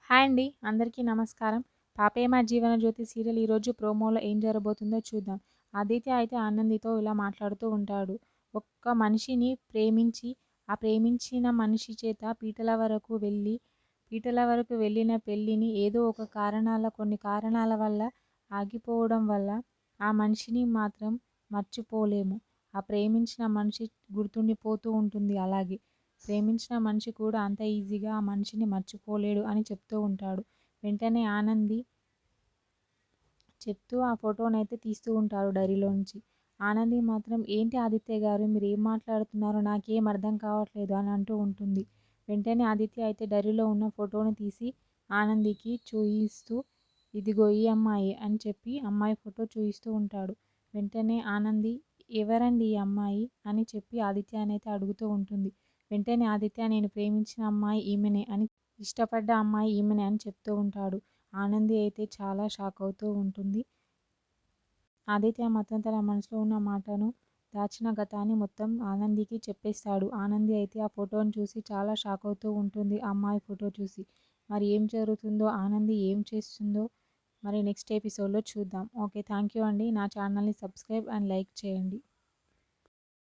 Hi అండి. అందరికీ నమస్కారం. 'పాపే మా జీవనజ్యోతి' సీరియల్ ఈరోజు ప్రోమోలో ఏం జరగబోతుందో చూద్దాం. ఆదిత్య అయితే ఆనందితో ఇలా మాట్లాడుతూ ఉంటాడు. ఒక్క మనిషిని ప్రేమించి, ఆ ప్రేమించిన మనిషి చేత పీటల వరకు వెళ్ళిన పెళ్ళిని ఏదో ఒక కొన్ని కారణాల వల్ల ఆగిపోవడం వల్ల ఆ మనిషిని మాత్రం మర్చిపోలేము. ఆ ప్రేమించిన మనిషి గుర్తుండిపోతూ ఉంటుంది అలాగే. ప్రేమించిన మనిషి కూడా అంత ఈజీగా ఆ మనిషిని మర్చిపోలేడు అని చెప్తూ ఉంటాడు. వెంటనే ఆనంది చెప్తూ ఆ ఫోటోనైతే తీస్తూ ఉంటాడు డైరీలోంచి. ఆనంది మాత్రం ఏంటి ఆదిత్య గారు మీరేం మాట్లాడుతున్నారో నాకేం అర్థం కావట్లేదు అని అంటూ ఉంటుంది. వెంటనే ఆదిత్య అయితే డైరీలో ఉన్న ఫోటోని తీసి ఆనందికి చూయిస్తూ ఇదిగో ఈ అమ్మాయి అని చెప్పి అమ్మాయి ఫోటో చూయిస్తూ ఉంటాడు. వెంటనే ఆనంది ఎవరండి ఈ అమ్మాయి అని చెప్పి ఆదిత్యనైతే అడుగుతూ ఉంటుంది. వెంటనే ఆదిత్య నేను ప్రేమించిన అమ్మాయి ఈమెనే అని ఇష్టపడ్డ అమ్మాయి ఈమెనే అని చెప్తూ ఉంటాడు. ఆనంది అయితే చాలా షాక్ అవుతూ ఉంటుంది. ఆదిత్య మాత్రం తన మనసులో ఉన్న మాటను దాచిన గతాన్ని మొత్తం ఆనందికి చెప్పేస్తాడు. ఆనంది అయితే ఆ ఫోటోని చూసి చాలా షాక్ అవుతూ ఉంటుంది. ఆ అమ్మాయి ఫోటో చూసి. మరి ఏం జరుగుతుందో, ఆనంది ఏం చేస్తుందో మరి నెక్స్ట్ ఎపిసోడ్లో చూద్దాం. ఓకే, థ్యాంక్ యూ అండి. నా ఛానల్ని సబ్స్క్రైబ్ అండ్ లైక్ చేయండి.